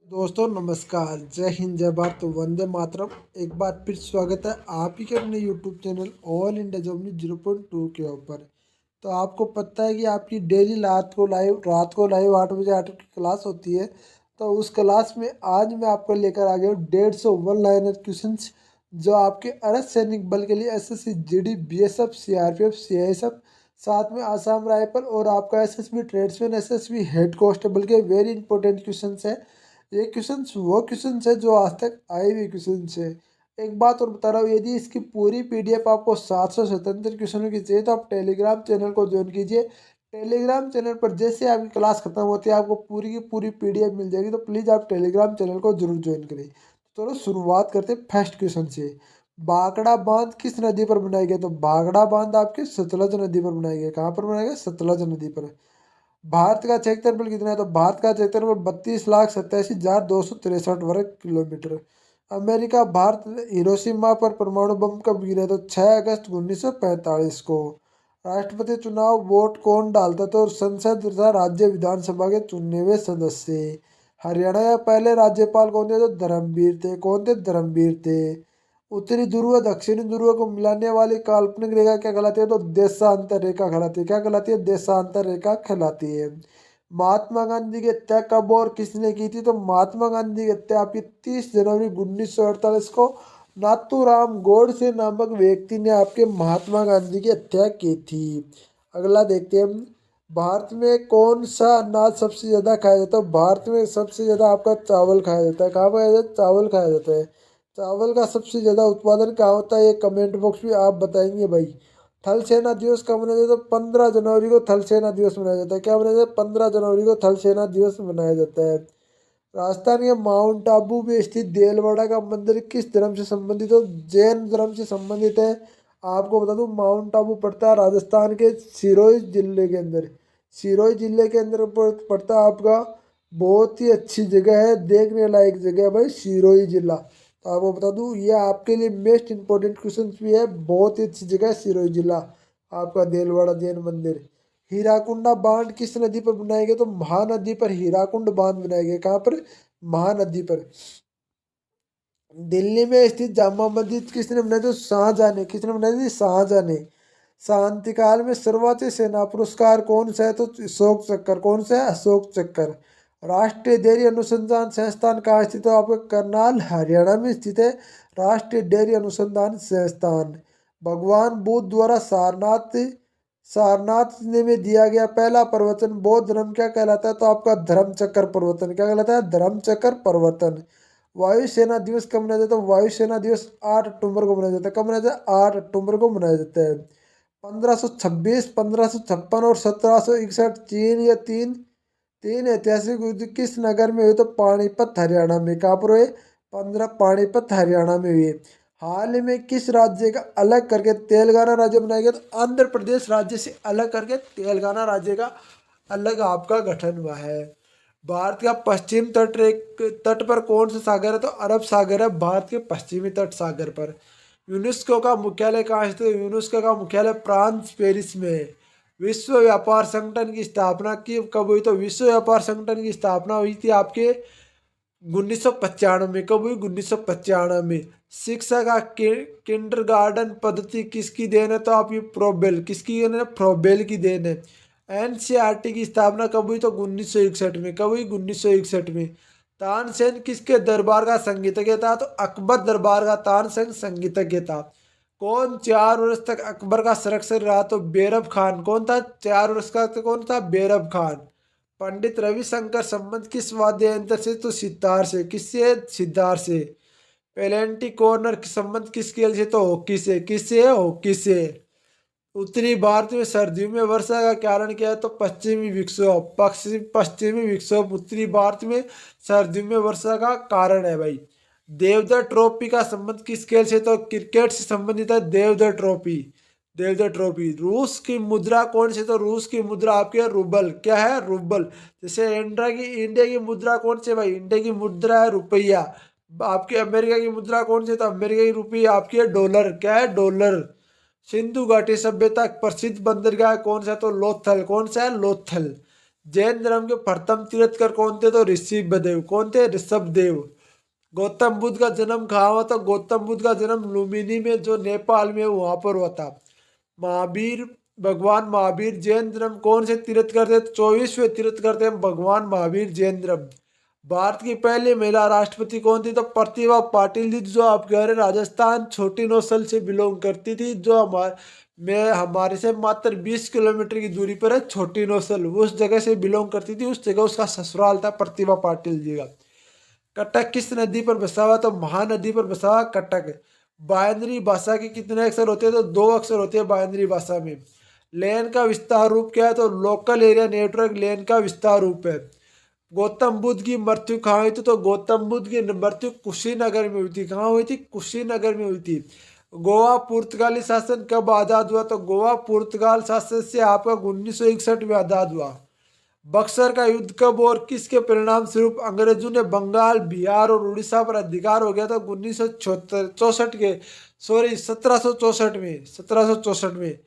दोस्तों नमस्कार, जय हिंद, जय भारत, वंदे मातरम। एक बार फिर स्वागत है आप ही के अपने YouTube channel all India job news 0.2 के ऊपर। तो आपको पता है कि आपकी डेली रात को लाइव 8 बजे की क्लास होती है। तो उस क्लास में आज मैं आपको लेकर आ गया हूँ 150 वन लाइनर क्वेश्चन जो आपके अर्धसैनिक बल के लिए SSC GD BSF CRPF CISF साथ में आसाम राइफल और आपका SSB tradesman SSB head constable के वेरी इंपॉर्टेंट क्वेश्चन है। ये क्वेश्चंस वो क्वेश्चंस है जो आज तक आए हुए क्वेश्चंस है। एक बात और बता रहा हूँ, यदि इसकी पूरी पीडीएफ आपको 700 स्वतंत्र क्वेश्चनों की चाहिए तो आप टेलीग्राम चैनल को ज्वाइन कीजिए। टेलीग्राम चैनल पर जैसे आपकी क्लास खत्म होती है आपको पूरी की पूरी पीडीएफ मिल जाएगी, तो प्लीज़ आप टेलीग्राम चैनल को जरूर ज्वाइन करें। चलो शुरुआत करते हैं फर्स्ट क्वेश्चन से। बागड़ा बांध किस नदी पर बनाया गया? तो बागड़ा बांध आपके सतलज नदी पर बनाया गया। कहाँ पर बनाया गया? सतलज नदी पर। भारत का क्षेत्रफल कितना है? तो भारत का क्षेत्रफल 32,87,263 वर्ग किलोमीटर। अमेरिका भारत हिरोशिमा पर परमाणु बम कब गिरा? तो 6 अगस्त 1945 को। राष्ट्रपति चुनाव वोट कौन डालता था? और संसद तथा राज्य विधानसभा के चुने हुए सदस्य। हरियाणा का पहले राज्यपाल कौन थे? तो धर्मवीर थे। कौन थे? धर्मवीर थे। उत्तरी ध्रुव व दक्षिणी ध्रुव को मिलाने वाली काल्पनिक रेखा क्या कहलाती है? तो देशांतर रेखा कहलाती है। क्या कहलाती है? देशांतर रेखा कहलाती है। महात्मा गांधी की हत्या कब और किसने की थी? तो महात्मा गांधी की हत्या आपकी 30 जनवरी 1948 को नाथूराम गोडसे नामक व्यक्ति ने आपके महात्मा गांधी की हत्या की थी। अगला देखते हैं हम। भारत में कौन सा अनाज सबसे ज्यादा खाया जाता है? भारत में सबसे ज्यादा आपका चावल खाया जाता है। कहाँ खाया जाता है? चावल खाया जाता है। चावल का सबसे ज्यादा उत्पादन कहाँ होता है? ये कमेंट बॉक्स में आप बताएंगे भाई। थल सेना दिवस कब मनाया जाता है? तो 15 जनवरी को थल सेना दिवस मनाया जाता है। क्या मनाया जाता है? 15 जनवरी को थल सेना दिवस मनाया जाता है। राजस्थान के माउंट आबू में स्थित देलवाड़ा का मंदिर किस धर्म से संबंधित है? जैन धर्म से संबंधित है। आपको बता दूं माउंट आबू पड़ता है राजस्थान के सिरोही जिले के अंदर। सिरोही जिले के अंदर पड़ता है आपका। बहुत ही अच्छी जगह है, देखने लायक जगह है भाई सिरोही जिला। तो आपको बता दूं ये आपके लिए मोस्ट इंपॉर्टेंट क्वेश्चन भी है। बहुत ही अच्छी जगह है सिरोही जिला आपका देलवाड़ा जैन मंदिर। हीराकुंडा बांध किस नदी पर बनाया गया? तो महानदी पर हीराकुंड बांध बनाया गया। कहाँ पर? महानदी पर। दिल्ली में स्थित जामा मस्जिद किसने बनाई? तो शाहजहां ने। किसने बनाई थी? शाहजहां ने। शांतिकाल में सर्वोच्च सेना पुरस्कार कौन सा है? तो अशोक चक्र। कौन सा है? अशोक चक्र। राष्ट्रीय डेयरी अनुसंधान संस्थान कहाँ स्थित है? आपका करनाल हरियाणा में स्थित है राष्ट्रीय डेयरी अनुसंधान संस्थान। भगवान बुद्ध द्वारा सारनाथ सारनाथ में दिया गया पहला प्रवचन बौद्ध धर्म क्या कहलाता है? तो आपका धर्म चक्र प्रवर्तन। क्या कहलाता है? धर्म चक्र प्रवर्तन। वायुसेना दिवस कब मनाया जाता है? तो वायुसेना दिवस 8 अक्टूबर को मनाया जाता है। कब मनाया जाता है? 8 अक्टूबर को मनाया जाता है। 1526, 1556 और 1761 चीन या तीन तीन ऐतिहासिक युद्ध किस नगर में हुए? तो पानीपत हरियाणा में। कहाँ पर हुए? 15 पानीपत हरियाणा में हुए। हाल ही में किस राज्य का अलग करके तेलंगाना राज्य बनाया गया? तो आंध्र प्रदेश राज्य से अलग करके तेलंगाना राज्य का अलग आपका गठन हुआ है। भारत का पश्चिम तट पर कौन सा सागर है? तो अरब सागर है भारत के पश्चिमी तट सागर पर। यूनेस्को का मुख्यालय कहाँ स्थित है? यूनेस्को का मुख्यालय फ्रांस पेरिस में है। विश्व व्यापार संगठन की स्थापना की कब हुई? तो विश्व व्यापार संगठन की स्थापना हुई थी आपके 1995 में। कब हुई? 1995 में। शिक्षा का किंडरगार्टन पद्धति किसकी देन है? तो आप ये प्रोबेल किसकी देन है? प्रोबेल की देन है। एनसीईआरटी की स्थापना कब हुई? तो 1961 में। कब हुई? 1961 में। तानसेन किसके दरबार का संगीतज्ञ था? तो अकबर दरबार का तानसेन संगीतज्ञ था। कौन 4 वर्ष तक अकबर का संरक्षक रहा? तो बैरब खान। कौन था 4 वर्ष का? तो कौन था? बैरब खान। पंडित रविशंकर संबंध किस वाद्य यंत्र से? तो सितार से। किससे? सितार से। पेलेंटी कॉर्नर संबंध किस खेल से? तो हॉकी से। किससे? हॉकी से। उत्तरी भारत में सर्दियों में वर्षा का कारण क्या है? तो पश्चिमी विक्षोभ। पश्चिमी विक्षोभ उत्तरी भारत में सर्दियों में वर्षा का कारण है भाई। देवधर ट्रॉफी का संबंध किस खेल से? तो क्रिकेट से संबंधित है देवधर ट्रॉफी। देवधर ट्रॉफी। रूस की मुद्रा कौन सी? तो रूस की मुद्रा आपके रूबल। क्या है? रूबल। जैसे इंडिया की मुद्रा कौन सी है भाई? इंडिया की मुद्रा है रुपया। आपके अमेरिका की मुद्रा कौन सी है? तो अमेरिका की रुपया आपकी है डॉलर। क्या है? डॉलर। सिंधु घाटी सभ्यता प्रसिद्ध बंदरगाह कौन सा? तो लोथल। कौन सा है? लोथल। जैन धर्म के प्रथम तीर्थकर कौन थे? तो ऋषिदेव। कौन थे? ऋषभदेव। गौतम बुद्ध का जन्म कहाँ हुआ था? गौतम बुद्ध का जन्म लुम्बिनी में, जो नेपाल में, वहां पर हुआ था। महावीर, भगवान महावीर जैन धर्म कौन से तीर्थकर थे? 24वें तीर्थकर थे भगवान महावीर जैन धर्म। भारत की पहली महिला राष्ट्रपति कौन थी? तो प्रतिभा पाटिल जी, जो आप कह रहे राजस्थान छोटी नौसल से बिलोंग करती थी, जो हमारे से मात्र 20 किलोमीटर की दूरी पर है छोटी नौसल, उस जगह से बिलोंग करती थी, उस जगह उसका ससुराल था प्रतिभा पाटिल जी का। कटक किस नदी पर बसा हुआ? तो महानदी पर बसा हुआ कटक। बायनरी भाषा के कितने अक्षर होते हैं? तो 2 अक्षर होते हैं बायनरी भाषा में। लेन का विस्तार रूप क्या है? तो लोकल एरिया नेटवर्क लेन का विस्तार रूप है। गौतम बुद्ध की मृत्यु कहाँ हुई थी? तो गौतम बुद्ध की मृत्यु कुशीनगर में हुई थी। कहाँ हुई थी? कुशीनगर में हुई थी। गोवा पुर्तगाली शासन कब आजाद हुआ? तो गोवा पुर्तगाल शासन से आपका 1961 में आजाद हुआ। बक्सर का युद्ध कब और किसके परिणाम स्वरूप अंग्रेजों ने बंगाल, बिहार और उड़ीसा पर अधिकार हो गया था? 1964 के, सॉरी 1764 में, 1764 में।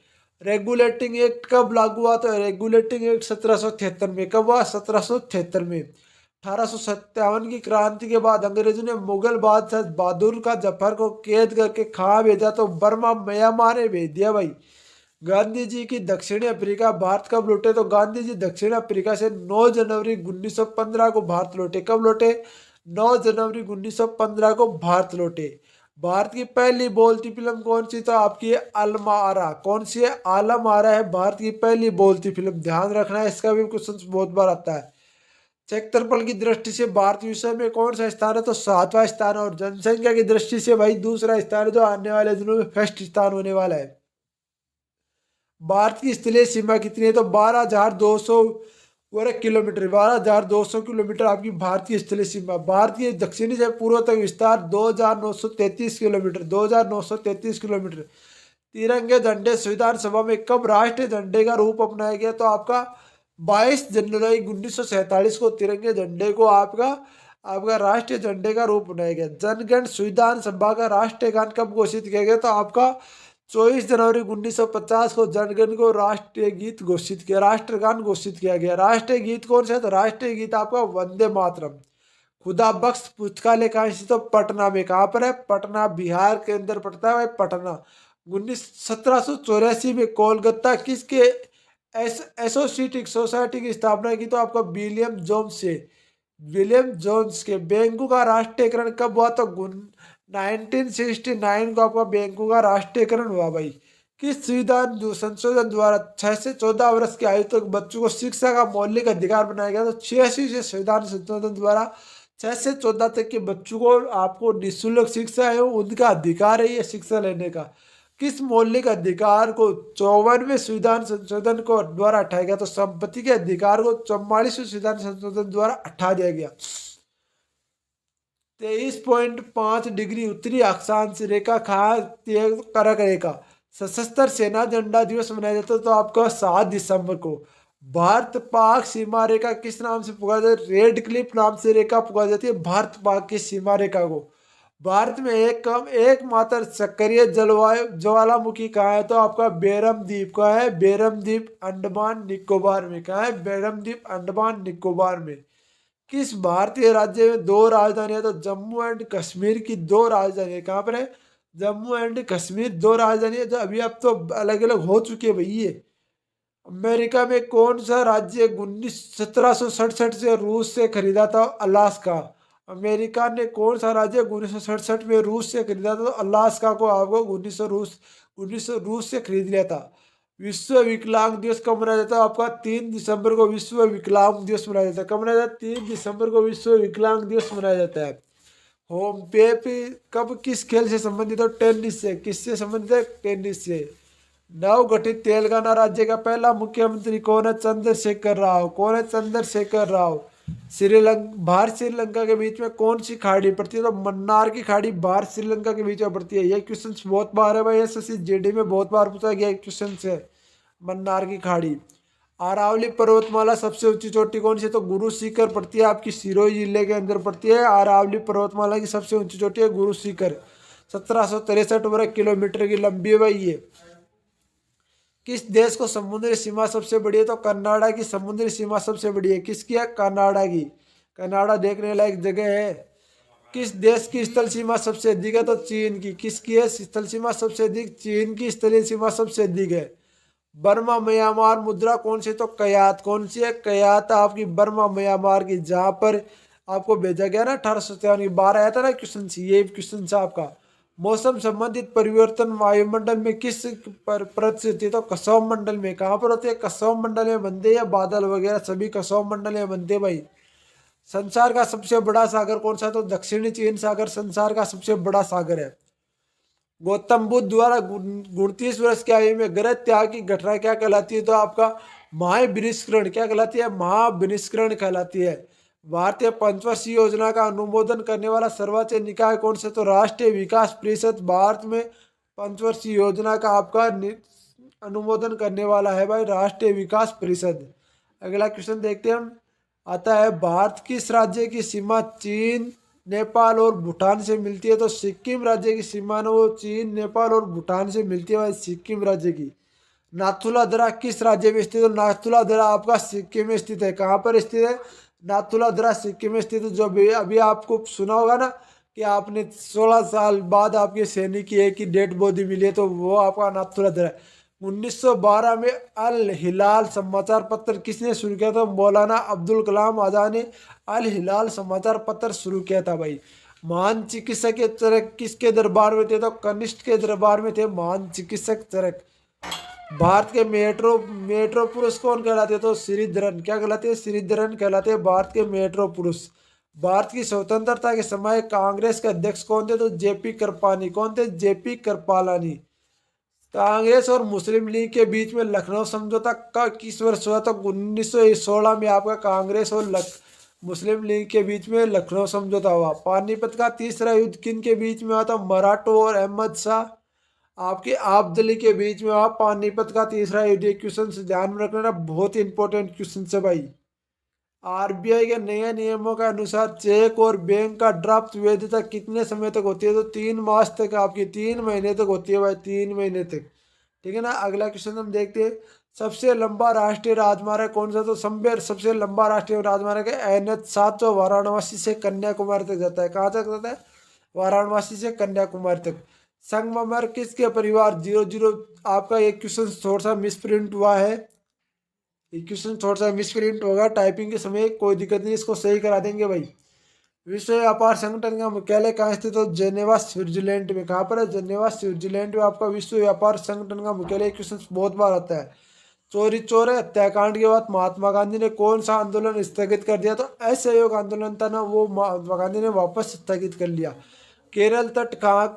रेगुलेटिंग एक्ट कब लागू हुआ? तो रेगुलेटिंग एक्ट 1773 में। कब हुआ? 1773 में। 1857 की क्रांति के बाद अंग्रेजों ने मुगल बादशाह बहादुर का जफर को कैद करके कहाँ भेजा? तो बर्मा, म्यांमार में भेज दिया भाई। गांधी जी की दक्षिणी अफ्रीका भारत कब लौटे? तो गांधी जी दक्षिण अफ्रीका से 9 जनवरी 1915 को भारत लौटे। कब लौटे? 9 जनवरी 1915 को भारत लौटे। भारत की पहली बोलती फिल्म कौन सी? तो आपकी आलम आरा। कौन सी है? आलम आरा है भारत की पहली बोलती फिल्म। ध्यान रखना है, इसका भी क्वेश्चन बहुत बार आता है। क्षेत्रफल की दृष्टि से भारत विश्व में कौन सा स्थान है? तो 7वां स्थान है। और जनसंख्या की दृष्टि से भाई दूसरा स्थान है, जो आने वाले दिनों में फर्स्ट स्थान होने वाला है। भारत की स्थलीय सीमा कितनी है? तो 12,200 वर्ग किलोमीटर। 12,200 किलोमीटर आपकी भारत की स्थलीय सीमा। भारत की दक्षिणी से पूर्व तक विस्तार 2,933 किलोमीटर। 2,933 किलोमीटर। तिरंगे झंडे संविधान सभा में कब राष्ट्रीय झंडे का रूप अपनाया गया? तो आपका 22 जनवरी 1947 को तिरंगे झंडे को आपका आपका राष्ट्रीय झंडे का रूप बनाया गया। जनगण संविधान सभा का राष्ट्रीय गान कब घोषित किया गया? तो आपका 24 जनवरी 1950 को जनगण को राष्ट्रीय गीत घोषित किया, राष्ट्रगान घोषित किया गया। राष्ट्रीय गीत कौन सा है? तो राष्ट्रीय गीत आपका वंदे मातरम। खुदा बख्श पुस्तकालय कहाँ स्थित? तो पटना में। कहाँ पर है? पटना, बिहार के अंदर पड़ता है भाई पटना। 1784 में कोलकाता किसके एसोसिएटिक सोसाइटी की स्थापना की? तो आपका विलियम जोन्स से। विलियम जोन्स के। बैंकों का राष्ट्रीयकरण कब हुआ? तो 1969 को आपका बैंकों का राष्ट्रीयकरण हुआ भाई। किस संविधान संशोधन द्वारा 6 से 14 वर्ष की आयु तक बच्चों को शिक्षा का मौलिक अधिकार बनाया गया? तो 86 से संविधान संशोधन द्वारा 6 से 14 तक के बच्चों को आपको निःशुल्क शिक्षा है, उनका अधिकार है ये शिक्षा लेने का। किस मौलिक अधिकार को 54वें संविधान संशोधन को द्वारा हटाया गया? तो संपत्ति के अधिकार को 44वें संविधान संशोधन द्वारा हटा दिया गया। 23.5 डिग्री उत्तरी अक्षांश रेखा करक रेखा। सशस्त्र सेना झंडा दिवस मनाया जाता है तो आपका 7 दिसंबर को। भारत पाक सीमा रेखा किस नाम से पुकारा जाता है? रेड क्लिफ नाम से रेखा पुकारी जाती है भारत पाक की सीमा रेखा को। भारत में एकमात्र सक्रिय जलवायु ज्वालामुखी कहाँ है? तो आपका बेरम द्वीप का है। बेरम द्वीप अंडमान निकोबार में। कहाँ है? बेरम द्वीप अंडमान निकोबार में। किस भारतीय राज्य में 2 राजधानियां? तो जम्मू एंड कश्मीर की 2 राजधानियां। कहाँ पर है? जम्मू एंड कश्मीर 2 राजधानियां, जो अभी अब तो अलग अलग हो चुकी है भैया। अमेरिका में कौन सा राज्य 1767 से रूस से खरीदा था? अलास्का। अमेरिका ने कौन सा राज्य 1967 में रूस से खरीदा था? तो अलास्का को आपको 1900 रूस से खरीद लिया था। विश्व विकलांग दिवस कब मनाया जाता है? आपका 3 दिसंबर को विश्व विकलांग दिवस मनाया जाता है। कब मनाया जाता है? 3 दिसंबर को विश्व विकलांग दिवस मनाया जाता है। होम पे कब किस खेल से संबंधित हो? टेनिस से। किससे संबंधित है? टेनिस से। नवगठित तेलंगाना राज्य का पहला मुख्यमंत्री कौन है? चंद्रशेखर राव। कौन है? चंद्रशेखर राव। श्रीलंका, भारत श्रीलंका के बीच में कौन सी खाड़ी पड़ती है? तो मन्नार की खाड़ी भारत श्रीलंका के बीच में पड़ती है। ये क्वेश्चन बहुत बार है भाई, एसएससी जीडी में बहुत बार पूछा गया क्वेश्चन से। मन्नार की खाड़ी। अरावली पर्वतमाला सबसे ऊंची चोटी कौन सी है? तो गुरु शिखर पड़ती है, आपकी सिरोही जिले के अंदर पड़ती है। अरावली पर्वतमाला की सबसे ऊंची चोटी है गुरु शिखर। 1763 वर्ग किलोमीटर की लंबी है भाई ये। किस देश को समुद्री सीमा सबसे बड़ी है? तो कनाडा की समुद्री सीमा सबसे बड़ी है। किसकी है? कनाडा की। कनाडा देखने लायक जगह है। किस देश की स्थल सीमा सबसे अधिक है? तो चीन की। किसकी है स्थल सीमा सबसे अधिक? चीन की स्थलीय सीमा सबसे अधिक है। बर्मा म्यांमार मुद्रा कौन सी? तो कयात। कौन सी है? कयात आपकी बर्मा म्यांमार की, जहां पर आपको भेजा गया ना 1857 की बार आया था ना क्वेश्चन, ये क्वेश्चन था आपका। मौसम संबंधित परिवर्तन वायुमंडल में किस पर प्रतिशत है? तो कसौम मंडल में। कहाँ पर होते हैं? कसौम मंडल में बनते हैं, या बादल वगैरह सभी कसौम मंडल में बनते हैं भाई। संसार का सबसे बड़ा सागर कौन सा? तो दक्षिणी चीन सागर संसार का सबसे बड़ा सागर है। गौतम बुद्ध द्वारा 29 वर्ष की आयु में गृह त्याग की घटना क्या कहलाती है? तो आपका महाविनिष्करण। क्या कहलाती है? महाविनिष्करण कहलाती है। भारतीय पंचवर्षीय योजना का अनुमोदन करने वाला सर्वोच्च निकाय कौन सा? तो राष्ट्रीय विकास परिषद। भारत में पंचवर्षीय योजना का आपका अनुमोदन करने वाला है भाई राष्ट्रीय विकास परिषद। अगला क्वेश्चन देखते हैं हम। आता है, भारत किस राज्य की सीमा चीन, नेपाल और भूटान से मिलती है? तो सिक्किम राज्य की सीमा ना वो चीन, नेपाल और भूटान से मिलती है भाई, सिक्किम राज्य की। नाथुला दर्रा किस राज्य में स्थित है? तो नाथुला दर्रा आपका सिक्किम में स्थित है। कहाँ पर स्थित है? नाथुला दर्रा सिक्किम में स्थित है। जो अभी अभी आपको सुना होगा ना कि आपने 16 साल बाद आपके सैनिक की एक ही डेड बॉडी मिली है, तो वो आपका नाथुला दर्रा है। 1912 में अल हिलाल समाचार पत्र किसने शुरू किया था? मौलाना अब्दुल कलाम आजाद ने अल हिलाल समाचार पत्र शुरू किया था भाई। महान चिकित्सक चरक किसके दरबार में थे? तो कनिष्ठ के दरबार में थे महान चिकित्सक चरक। भारत के मेट्रो मेट्रो पुरुष कौन कहलाते हैं? तो श्रीधरन। क्या कहलाते हैं? श्रीधरन कहलाते हैं भारत के मेट्रो पुरुष। भारत की स्वतंत्रता के समय कांग्रेस के अध्यक्ष कौन थे? तो जेपी कृपलानी। कौन थे? जेपी कृपलानी। कांग्रेस और मुस्लिम लीग के बीच में लखनऊ समझौता का किस वर्ष हुआ? तो 1916 में आपका कांग्रेस और मुस्लिम लीग के बीच में लखनऊ समझौता हुआ। पानीपत का तीसरा युद्ध किन के बीच में हुआ था? मराठों और अहमद शाह आपके आपदली के बीच में हुआ पानीपत का तीसरा युद्ध। क्वेश्चन ध्यान में रखना, बहुत ही इंपॉर्टेंट क्वेश्चन है भाई। आरबीआई के नए नियमों के अनुसार चेक और बैंक का ड्राफ्ट वैधता कितने समय तक होती है? तो 3 मास तक, आपकी 3 महीने तक होती है भाई, 3 महीने तक। ठीक है ना। अगला क्वेश्चन हम देखते हैं। सबसे लंबा राष्ट्रीय राजमार्ग कौन सा? तो सबसे लंबा राष्ट्रीय राजमार्ग है NH 7, जो वाराणसी से कन्याकुमारी तक जाता है। कहाँ तक जाता है? वाराणसी से कन्याकुमारी तक। संगमरमर किसके परिवार 00? आपका एक क्वेश्चन थोड़ा सा मिसप्रिंट हुआ है, ये क्वेश्चन थोड़ा सा मिसप्रिंट होगा टाइपिंग के समय, कोई दिक्कत नहीं, इसको सही करा देंगे भाई। विश्व व्यापार संगठन का मुख्यालय कहाँ स्थित है? तो जेनेवा स्विट्जरलैंड में। कहाँ पर है? जेनेवा स्विट्जरलैंड में आपका विश्व व्यापार संगठन का मुख्यालय। क्वेश्चन बहुत बार आता है। चोरी चोर हत्याकांड के बाद महात्मा गांधी ने कौन सा आंदोलन स्थगित कर दिया? तो असहयोग आंदोलन था ना, वो महात्मा गांधी ने वापस स्थगित कर लिया। केरल तट कहाँ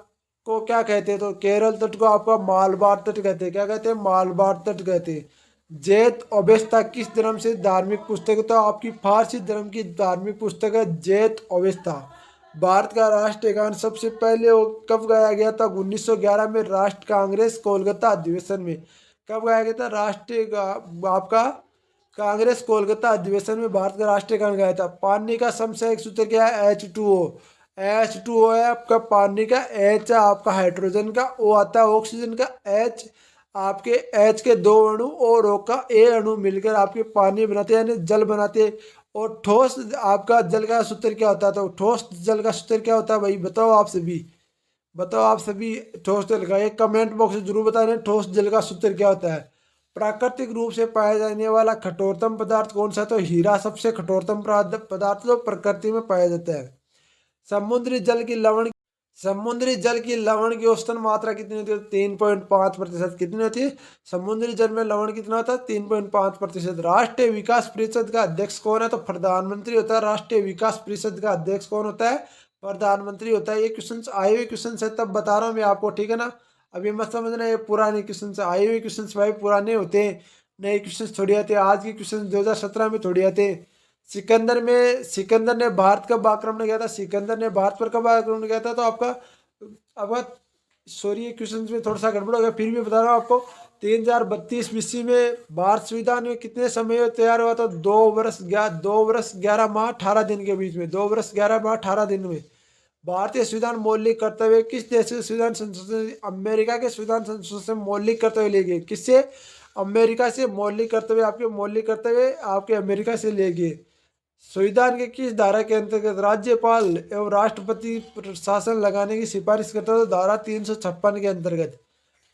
को क्या कहते हैं? तो केरल तट को आपका मालबार तट कहते हैं। क्या कहते हैं? मालबार तट कहते हैं। जैत अवेस्ता किस धर्म से धार्मिक पुस्तक है? तो आपकी फारसी धर्म की धार्मिक पुस्तक है जैत अवेस्ता। भारत का राष्ट्रीय गान सबसे पहले वो कब गाया गया था? 1911 में राष्ट्र कांग्रेस कोलकाता अधिवेशन में। कब गाया गया था? आपका कांग्रेस कोलकाता अधिवेशन में भारत का राष्ट्रीय गान गाया था। पानी का समसामयिक सूत्र क्या है? H2O। H2O है आपका पानी का। H है आपका हाइड्रोजन का, O आता है ऑक्सीजन का, H आपके H के 2 अणु और O का A अणु मिलकर आपके पानी बनाते हैं, यानी जल बनाते हैं। और ठोस आपका जल का सूत्र क्या होता है? तो ठोस जल का सूत्र क्या होता है भाई? बताओ आप सभी, बताओ आप सभी। ठोस जल का एक कमेंट बॉक्स में जरूर बताना, ठोस जल का सूत्र क्या होता है। प्राकृतिक रूप से पाया जाने वाला कठोरतम पदार्थ कौन सा? तो हीरा सबसे कठोरतम पदार्थ जो प्रकृति में पाया जाता है। समुद्री जल की लवण समुद्री जल की लवण की औसतन मात्रा कितनी होती है? 3.5%। कितनी होती है? समुद्री जल में लवण कितना होता है? 3.5%। राष्ट्रीय विकास परिषद का अध्यक्ष कौन है? तो प्रधानमंत्री होता है। राष्ट्रीय विकास परिषद का अध्यक्ष कौन होता है? प्रधानमंत्री होता है। ये क्वेश्चन आए हुए क्वेश्चन है, तब बता रहा हूँ मैं आपको, ठीक है ना। अभी मत समझना, ये पुराने क्वेश्चन आए हुए क्वेश्चन भाई पुराने होते हैं, नए क्वेश्चन थोड़ी आते हैं। आज के क्वेश्चन 2017 में थोड़ी आते हैं। सिकंदर ने भारत कब आक्रमण किया था? सिकंदर ने भारत पर कब आक्रमण किया था? तो आपका आपका सॉरी, क्वेश्चन में थोड़ा सा गड़बड़ हो गया, फिर भी बता रहा हूँ आपको। 3032 ईस्वी में भारत संविधान में कितने समय में तैयार हुआ था? 2 वर्ष 11 माह 18 दिन के बीच में। 2 वर्ष 11 माह 18 दिन में भारतीय संविधान मौलिक कर्तव्य किस देश के संविधान संशोधन? अमेरिका के संविधान संशोधन से मौलिक कर्तव्य लिए गए। किससे? अमेरिका से मौलिक कर्तव्य, आपके मौलिक कर्तव्य आपके अमेरिका से लिए गए। संविधान के किस धारा के अंतर्गत राज्यपाल एवं राष्ट्रपति शासन लगाने की सिफारिश करता है? तो धारा 356 के अंतर्गत।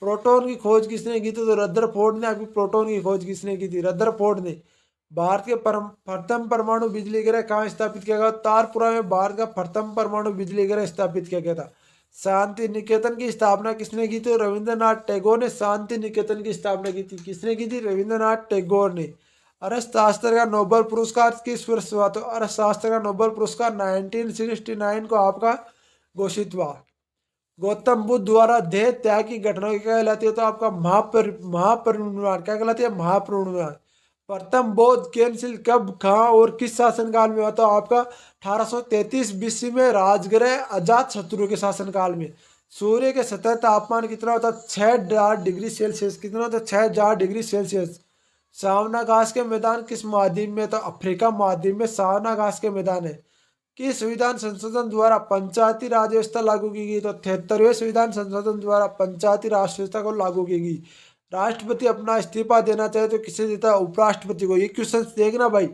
प्रोटॉन की खोज किसने की थी? तो रदरफोर्ड ने। आपकी प्रोटॉन की खोज किसने की थी? रदरफोर्ड ने। भारत के प्रथम परमाणु बिजली ग्रह कहाँ स्थापित किया गया? तारपुरा में भारत का प्रथम परमाणु बिजली ग्रह स्थापित किया गया था। शांति निकेतन की स्थापना किसने की थी? रविंद्रनाथ टैगोर ने शांति निकेतन की स्थापना की थी। किसने की थी? रविंद्रनाथ टैगोर ने। अर्थशास्त्र का नोबेल पुरस्कार किस वर्ष हुआ? तो अर्थशास्त्र का नोबेल पुरस्कार 1969 को आपका घोषित हुआ। गौतम बुद्ध द्वारा देह त्याग की घटना क्या कहलाती है? तो आपका महापरिनिर्वाण। क्या कहलाती है? महापरिनिर्वाण। प्रथम बौद्ध कैंसिल कब, कहाँ और किस शासनकाल में हुआ? तो आपका 1833 BC में राजगृह अजात शत्रु के शासनकाल में। सूर्य के सतह तापमान कितना होता है? 6 डिग्री सेल्सियस। कितना होता है? 6 डिग्री सेल्सियस। सावना घास के मैदान किस महाद्वीप में? तो अफ्रीका महाद्वीप में सावना घास के मैदान है। किस संविधान संशोधन द्वारा पंचायती राज व्यवस्था लागू की गई? तो 73वें संविधान संशोधन द्वारा पंचायती राज व्यवस्था को लागू की गई। राष्ट्रपति अपना इस्तीफा देना चाहे तो किसे देता है? उपराष्ट्रपति को। ये क्वेश्चन देखना भाई,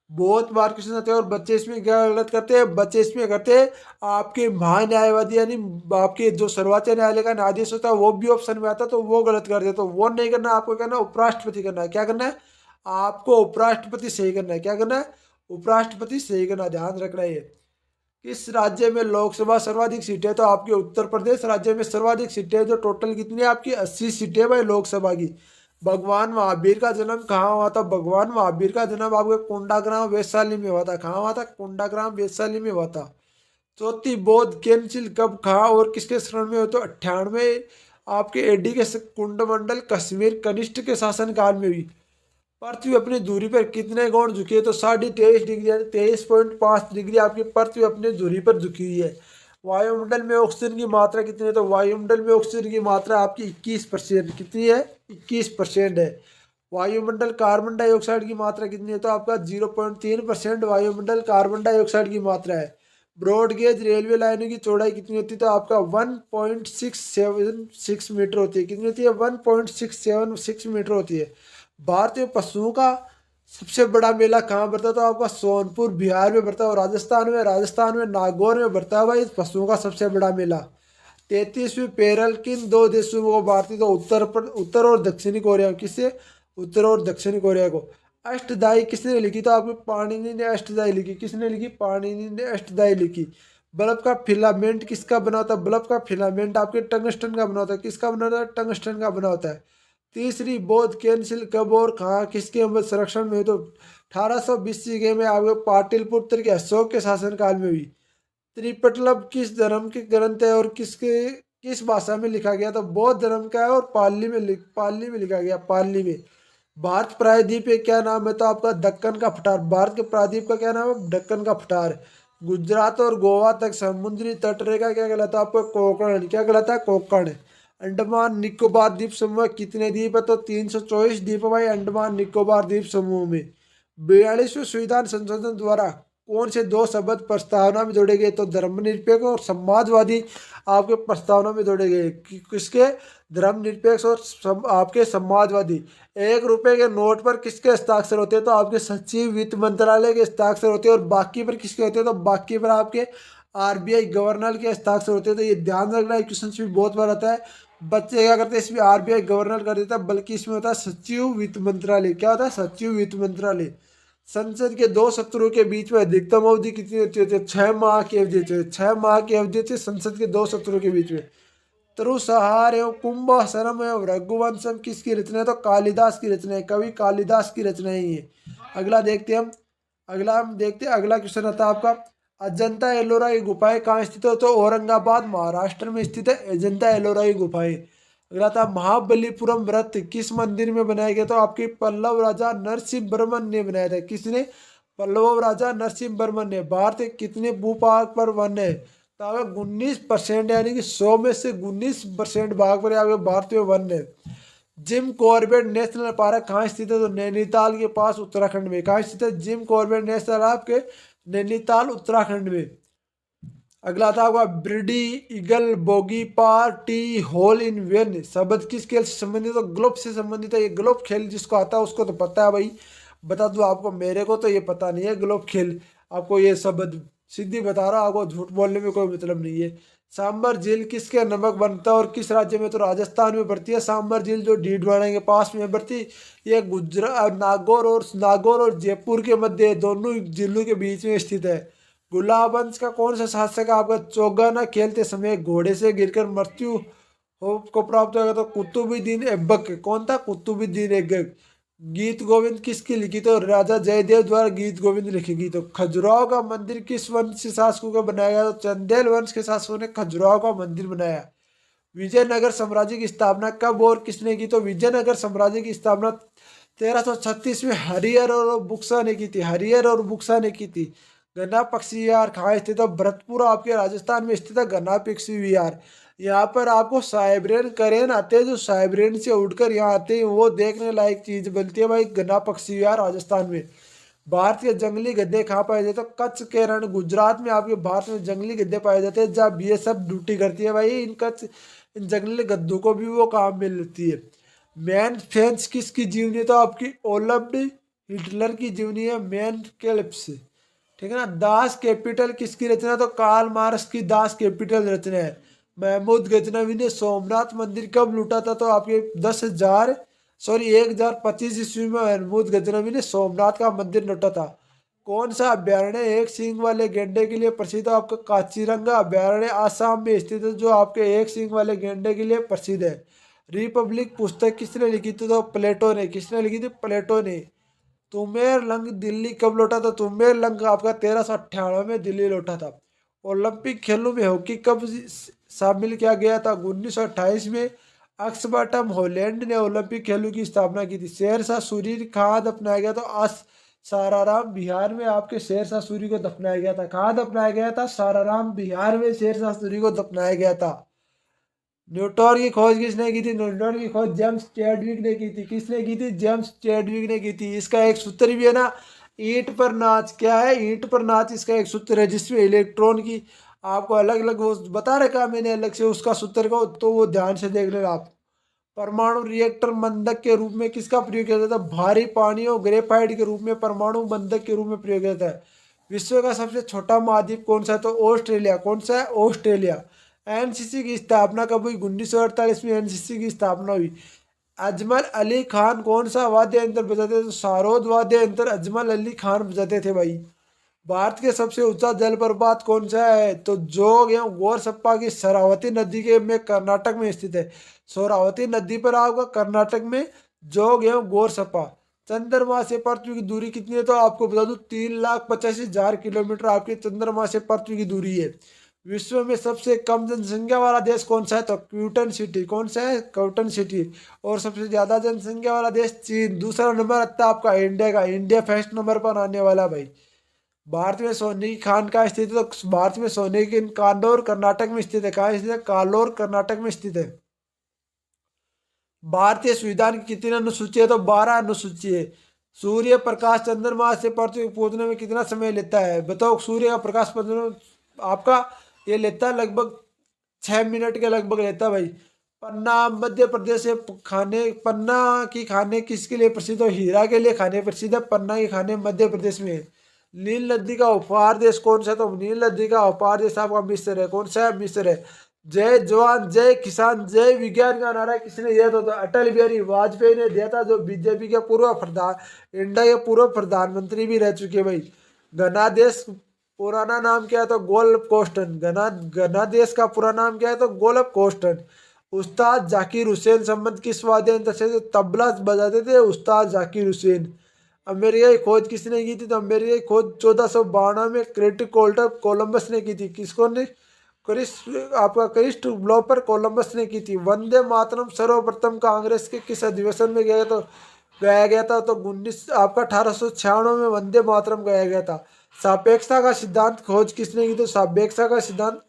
बहुत बार क्वेश्चन आते हैं और बच्चे इसमें क्या गलत करते हैं? बच्चे इसमें करते हैं आपके महान्यायवादी यानी आपके जो सर्वोच्च न्यायालय का न्यायाधीश होता है वो भी ऑप्शन में आता है तो वो गलत कर दे। तो वो नहीं करना, आपको करना उपराष्ट्रपति करना है। क्या करना है? आपको उपराष्ट्रपति सही करना है। क्या करना है? उपराष्ट्रपति सही करना, ध्यान रखना है। किस राज्य में लोकसभा सर्वाधिक सीटें? तो आपके उत्तर प्रदेश राज्य में सर्वाधिक सीटें, जो टोटल कितनी है आपकी 80 सीटें भाई लोकसभा की। भगवान महावीर का जन्म कहाँ हुआ था? भगवान महावीर का जन्म आपके कोंडाग्राम वैशाली में हुआ था। कहाँ हुआ था? कोंडाग्राम वैशाली में हुआ था। चौथी बौद्ध कैंसिल कब, कहाँ और किसके शरण में हुई? तो 98 आपके AD के कुंडमंडल कश्मीर कनिष्ठ के शासनकाल में हुई। पृथ्वी अपनी दूरी पर कितने गुण झुकी है? तो 23.5 डिग्री यानी 23.5 डिग्री आपकी पृथ्वी अपनी दूरी पर झुकी हुई है। वायुमंडल में ऑक्सीजन की मात्रा कितनी है? तो वायुमंडल में ऑक्सीजन की मात्रा आपकी 21%। कितनी है? 21% है। वायुमंडल कार्बन डाइऑक्साइड की मात्रा कितनी है? तो आपका 0.3% वायुमंडल कार्बन डाइऑक्साइड की मात्रा है। ब्रॉड गेज रेलवे लाइनों की चौड़ाई कितनी होती है? तो आपका 1.676 मीटर होती है। कितनी होती है? 1.676 मीटर होती है। भारतीय पशुओं का सबसे बड़ा मेला कहाँ बढ़ता है? तो आपका सोनपुर बिहार में बढ़ता है। और राजस्थान में नागौर में बढ़ता है भाई पशुओं का सबसे बड़ा मेला। 33वीं पैरल किन 2 देशों को बांटती? तो उत्तर और दक्षिणी कोरिया। किससे? उत्तर और दक्षिणी कोरिया को। अष्टदाई किसने लिखी? तो आपको पाणिनि ने अष्टदाई लिखी। किसने लिखी? पाणिनि ने अष्टदाई लिखी। बल्ब का फिलामेंट किसका बना होता है? बल्ब का फिलामेंट आपके टंगस्टन का बना होता है। किसका बना होता है? टंगस्टन का बना होता है। तीसरी बौद्ध कैंसिल कब और कहाँ किसके संरक्षण में हुई? तो 1820 ईस्वी में आपके पाटिलपुत्र के अशोक के शासनकाल में हुई। त्रिपटलब किस धर्म के ग्रंथ है और किस भाषा में लिखा गया? तो बौद्ध धर्म का है और पाली में लिखा गया, पाली में। भारत प्रायद्वीप के क्या नाम है? तो आपका दक्कन का पठार। भारत के प्रायद्वीप का क्या नाम है? दक्कन का पठार। गुजरात और गोवा तक समुद्री तटरेखा क्या कहलाता है? आपका कोंकण। क्या कहलाता है? कोंकण। अंडमान निकोबार द्वीप समूह में कितने द्वीप है? तो 324 द्वीप है भाई अंडमान निकोबार द्वीप समूह में। 42वें संविधान संशोधन द्वारा कौन से 2 शब्द प्रस्तावना में जोड़े गए? तो धर्मनिरपेक्ष और समाजवादी आपके प्रस्तावना में जोड़े गए। किसके? धर्मनिरपेक्ष और आपके समाजवादी। 1 रुपए के नोट पर किसके हस्ताक्षर होते हैं? तो आपके सचिव वित्त मंत्रालय के हस्ताक्षर होते हैं। और बाकी पर किसके होते हैं? तो बाकी पर आपके RBI गवर्नर के हस्ताक्षर होते हैं। तो ये ध्यान रखना है, क्वेश्चन भी बहुत बार आता है। बच्चे क्या करते हैं? इसमें RBI गवर्नर कर देता है, बल्कि इसमें होता है सचिव वित्त मंत्रालय। क्या होता है? सचिव वित्त मंत्रालय। संसद के 2 सत्रों के बीच में अधिकतम अवधि कितनी होती है? 6 माह की अवधि होती है। 6 माह की अवधि होती है संसद के 2 सत्रों के बीच में। तरुसहार एवं कुंभसरम एवं रघुवंशम किसकी रचना है? तो कालिदास की रचना है, कवि कालिदास की रचना ही है। अगला देखते हैं हम। अगला क्वेश्चन आता है आपका, अजंता एलोरा की गुफाएं कहाँ स्थित है? तो औरंगाबाद महाराष्ट्र में स्थित है अजंता एलोरा की गुफाएं। अगला था महाबलीपुरम व्रत किस मंदिर में बनाया गया? तो आपके पल्लव राजा नरसिंह वर्मन ने बनाया था। किसने? पल्लव राजा नरसिंह वर्मन ने। भारत के कितने भूभाग पर वन है? तो आपका 19% यानी कि 100 में से 19% भाग पर आपके भारत में वन है। जिम कॉर्बेट नेशनल पार्क कहाँ स्थित है? तो नैनीताल के पास उत्तराखंड में। कहाँ स्थित है जिम कॉर्बेट नेशनल? आपके नैनीताल उत्तराखंड में। अगला था आपका birdie eagle bogey par tee hole in one, शब्द किस खेल से संबंधित है? तो ग्लोब से संबंधित है। ये ग्लोब खेल जिसको आता है उसको तो पता है भाई, बता दूं आपको, मेरे को तो ये पता नहीं है ग्लोब खेल। आपको ये शब्द सीधी बता रहा हूं, आपको झूठ बोलने में कोई मतलब नहीं है। सांबर झील किसके नमक बनता है और किस राज्य में? तो राजस्थान में बढ़ती है सांबर झील, जो डीडवाना के पास में बढ़ती। ये गुजरात नागौर और जयपुर के मध्य दोनों जिलों के बीच में स्थित है। गुलाब वंश का कौन सा शासक आपका चौगाना खेलते समय घोड़े से गिरकर मृत्यु हो को प्राप्त होगा? तो कुतुबुद्दीन ऐबक। कौन था? कुतुबुद्दीन ऐबक। गीत गोविंद किसकी लिखी? तो राजा जयदेव द्वारा गीत गोविंद लिखी गई। तो खजुराहो का मंदिर किस वंश के शासकों का बनाया गया? तो चंदेल वंश के शासकों ने खजुराहो का मंदिर बनाया। विजयनगर साम्राज्य की स्थापना कब और किसने की? तो विजयनगर साम्राज्य की स्थापना 1336 में हरिहर और बुक्सा ने की थी। हरिहर और बुक्सा ने की थी। गन्ना पक्षी विहार कहाँ स्थित है? भरतपुर आपके राजस्थान में स्थित है गन्ना पक्षी विहार। यहाँ पर आपको साइब्रेन करेन आते हैं, जो साइब्रेन से उड़कर यहाँ आते हैं, वो देखने लायक चीज बनती है भाई गन्ना पक्षी विहार राजस्थान में। भारत के जंगली गद्दे कहाँ पाए जाते हैं? तो कच्छ के रण गुजरात में आपके भारत में जंगली गद्दे पाए जाते हैं, जहाँ बीएसएफ ड्यूटी करती है भाई। इन जंगली गद्दों को भी वो काम मिलती है। मैन फेंस किसकी जीवनी है? तो आपकी ओलम्ड हिटलर की जीवनी है, मैन केल्प्स। ठीक है ना। दास कैपिटल किसकी रचना? तो कार्ल मार्क्स की दास कैपिटल रचना है। महमूद गजनवी ने सोमनाथ मंदिर कब लूटा था? तो आपके 1025 ईस्वी में महमूद गजनवी ने सोमनाथ का मंदिर लूटा था। कौन सा अभ्यारण्य एक सींग वाले गेंडे के लिए प्रसिद्ध है? आपका काजीरंगा अभ्यारण्य आसाम में स्थित है, जो आपके एक सींग वाले गेंडे के लिए प्रसिद्ध है। रिपब्लिक पुस्तक किसने लिखी थी? तो प्लेटो ने। किसने लिखी थी? प्लेटो ने। तुम्हेर लंग दिल्ली कब लौटा था? तुम्हेर लंग आपका 1398 में दिल्ली लौटा था। ओलंपिक खेलों में हॉकी कब शामिल किया गया था? 1928 में। अक्सबर्टम हॉलैंड ने ओलंपिक खेलों की स्थापना की थी। शेरशाह सूरी कहाँ दफनाया गया? तो साराराम बिहार में आपके शेरशाह सूरी को दफनाया गया था। कहाँ दफनाया गया था? साराराम बिहार में शेरशाह सूरी को दफनाया गया था। न्यूटन की खोज किसने की थी? न्यूटन की खोज जेम्स चैडविक ने की थी। किसने की थी? जेम्स चैडविक ने की थी। इसका एक सूत्र भी है ना, ईंट पर नाच। क्या है? ईंट पर नाच इसका एक सूत्र है, जिसमें इलेक्ट्रॉन की आपको अलग अलग वो बता रखा मैंने अलग से उसका सूत्र को, तो वो ध्यान से देख लेना आप। परमाणु रिएक्टर मंदक के रूप में किसका प्रयोग किया जाता है? भारी पानी और ग्रेफाइट के रूप में परमाणु मंदक के रूप में प्रयोग किया जाता है। विश्व का सबसे छोटा महाद्वीप कौन सा है? तो ऑस्ट्रेलिया। कौन सा है? ऑस्ट्रेलिया। एनसीसी की स्थापना कब हुई? 1948 में एनसीसी की स्थापना हुई। अजमल अली खान कौन सा वाद्य यंत्र बजाते थे? तो सारोद वाद्य यंत्र अजमल अली खान बजाते थे भाई। भारत के सबसे ऊंचा जलप्रपात कौन सा है? तो जोग एवं गोरसप्पा की शरावती नदी के में कर्नाटक में स्थित है। शरावती नदी पर आपका कर्नाटक में जोग एवं गोरसप्पा। चंद्रमा से पृथ्वी की दूरी कितनी है? तो आपको बता दूं 3,85,000 किलोमीटर आपके चंद्रमा से पृथ्वी की दूरी है। विश्व में सबसे कम जनसंख्या वाला देश कौन सा है? तो क्यूटन सिटी। कौन सा है? क्यूटन सिटी। और सबसे ज्यादा जनसंख्या वाला देश चीन। दूसरा नंबर आता है आपका इंडिया का। इंडिया फर्स्ट नंबर पर आने वाला भाई। भारत में सोने की खान कहाँ स्थित है? तो भारत में सोने की कालोर कर्नाटक में स्थित है। कहाँ स्थित है? कालोर कर्नाटक में स्थित है। भारतीय संविधान की कितनी अनुसूची है? तो 12 अनुसूची है। सूर्य प्रकाश चंद्रमा से पृथ्वी को पहुंचने में कितना समय लेता है? बताओ। सूर्य का प्रकाश आपका ये लेता है लगभग 6 मिनट के लगभग लेता है भाई। पन्ना मध्य प्रदेश से खाने, पन्ना की खाने किसके लिए प्रसिद्ध है? हीरा के लिए खाने प्रसिद्ध है। पन्ना के खाने मध्य प्रदेश में है। नील नदी का उपहार देश कौन सा है? तो नील नदी का उपहार देश आपका मिस्र है। कौन सा है? मिस्र है। जय जवान जय किसान जय विज्ञान का नारा किसने दिया था? तो अटल बिहारी वाजपेयी ने दिया था, जो बीजेपी के पूर्व प्रधान, इंडिया के पूर्व प्रधानमंत्री भी रह चुके भाई। घना देश पुराना नाम क्या है? तो गोल्फ कोस्टन। घना घना देश का पूरा नाम क्या है? तो गोल्फ कोस्टन। उस्ताद जाकिर हुसैन संबंध किस वाद्य यंत्र से? जो तबला बजाते थे उस्ताद जाकिर हुसैन। अमेरिका की खोज किसने की थी? तो अमेरिका की खोज 1492 में क्रिस्टोफर कोलंबस ने की थी। किसको ने? क्रिस्टोफर कोलंबस ने की थी। वंदे मातरम सर्वप्रथम कांग्रेस के किस अधिवेशन में गया? तो गाया गया था तो 1896 में वंदे मातरम गाया गया था। सापेक्षता का सिद्धांत खोज किसने की? तो सापेक्षता का सिद्धांत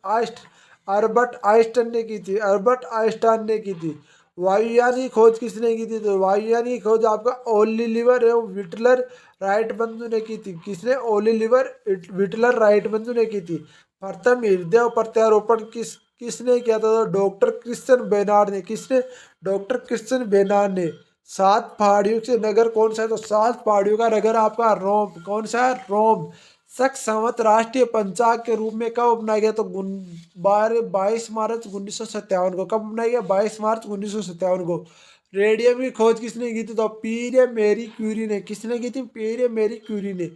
अल्बर्ट आइंस्टाइन ने की थी। अल्बर्ट आइंस्टाइन ने की थी। वायुयान की खोज किसने की थी? तो वायुयान की खोज आपका ओलिवर एवं विटलर राइट बंधु ने की थी। किसने? ओलिवर विटलर राइट बंधु ने की थी। प्रथम हृदय प्रत्यारोपण किसने किया था? तो डॉक्टर क्रिश्चियन बेनार्ड ने। किसने? डॉक्टर क्रिश्चियन बेनार्ड ने। सात पहाड़ियों से नगर कौन सा है? तो सात पहाड़ियों का नगर आपका रोम। कौन सा है? रोम। शक संवत राष्ट्रीय पंचांग के रूप में कब अपनाया गया? तो 22 मार्च 1957 को। कब अपनाया गया? 22 मार्च 1957 को। रेडियम की खोज किसने की थी? तो पीरे मेरी क्यूरी ने। किसने की थी? पीरे मेरी क्यूरी ने।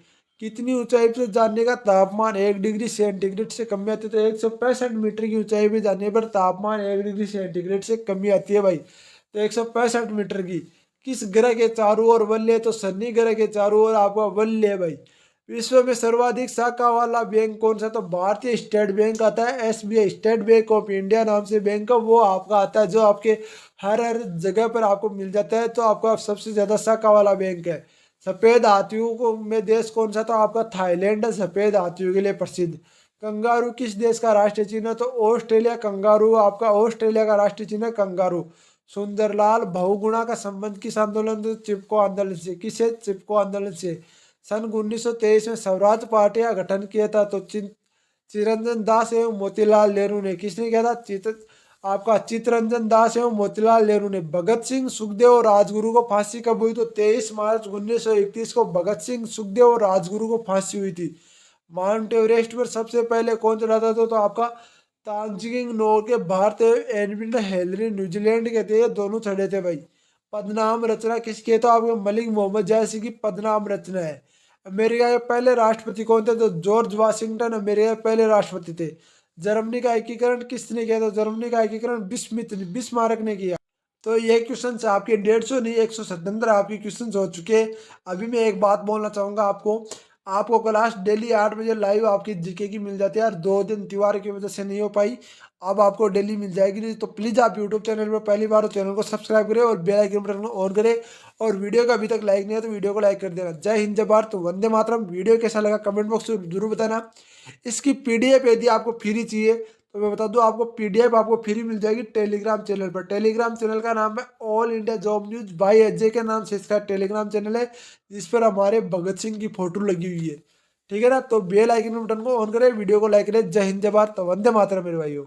कितनी ऊंचाई पे जानने का? तापमान 1 डिग्री सेंटीग्रेड से कमी आती है। तो 165 मीटर की ऊंचाई पे जाने पर तापमान 1 डिग्री सेंटीग्रेड से कमी आती है भाई। तो 165 मीटर की। किस ग्रह के चारों ओर वल्य है? तो शनि ग्रह के चारों ओर आपका वल्य है भाई। विश्व में सर्वाधिक शाखा वाला बैंक कौन सा? तो भारतीय स्टेट बैंक आता है। SBI, state bank of India नाम से बैंक है, वो आपका आता है, जो आपके हर हर जगह पर आपको मिल जाता है। तो आपका सबसे ज्यादा शाखा वाला बैंक है। सफेद हाथियों को में देश कौन सा? तो आपका थाईलैंड है, सफेद हाथियों के लिए प्रसिद्ध। कंगारू किस देश का राष्ट्रीय चिन्ह है? तो ऑस्ट्रेलिया। कंगारू आपका ऑस्ट्रेलिया का राष्ट्रीय चिन्ह है, कंगारू। सुंदरलाल बहुगुणा का संबंध किस आंदोलन से? चिपको आंदोलन से। किसे? चिपको आंदोलन से। सन 1923 में स्वराज पार्टी का गठन किया था। तो चिरंजन दास एवं मोतीलाल नेहरू ने। किसने किया था? आपका चित्तरंजन दास एवं मोतीलाल नेहरू ने। भगत सिंह, सुखदेव और राजगुरु को फांसी कब हुई? तो 23 मार्च 1931 को भगत सिंह, सुखदेव और राजगुरु को फांसी हुई थी। माउंट एवरेस्ट पर सबसे पहले कौन चढ़ा था? तो आपका Tenzing Norgay Bharat, Edwin Henry New Zealand के थे, ये दोनों चढ़े थे भाई। पदनाम रचना किसकी है? तो आपके मलिक मोहम्मद जैसी की पदनाम रचना है। अमेरिका के पहले राष्ट्रपति कौन थे? तो जॉर्ज वाशिंगटन अमेरिका के पहले राष्ट्रपति थे। जर्मनी का एकीकरण किसने किया? तो जर्मनी का एकीकरण बिस्मार्क ने किया। तो ये क्वेश्चन आपके 150 नहीं 177 आपके क्वेश्चन हो चुके हैं। अभी मैं एक बात बोलना चाहूंगा आपको। आपको क्लास डेली 8 बजे लाइव आपकी जीके की मिल जाती है यार। 2 दिन त्योहार की वजह से नहीं हो पाई। अब आपको डेली मिल जाएगी। नहीं तो प्लीज़ आप यूट्यूब चैनल पर पहली बार हो, चैनल को सब्सक्राइब करें और बेल आइकन बटन को ऑन करें। और वीडियो का अभी तक लाइक नहीं है तो वीडियो को लाइक कर देना। जय हिंद, जय भारत, वंदे मातरम। वीडियो कैसा लगा कमेंट बॉक्स में जरूर बताना। इसकी पीडीएफ यदि आपको फ्री चाहिए तो मैं बता दूं, आपको पीडीएफ आपको फ्री मिल जाएगी टेलीग्राम चैनल पर। टेलीग्राम चैनल का नाम है all India job news by Ajay के नाम से इसका टेलीग्राम चैनल है, जिस पर हमारे भगत सिंह की फोटो लगी हुई है। ठीक है ना? तो बेल आइकन बटन को ऑन करें, वीडियो को लाइक करें। जय हिंद, जय भारत, वंदे मातरम मेरे भाइयों।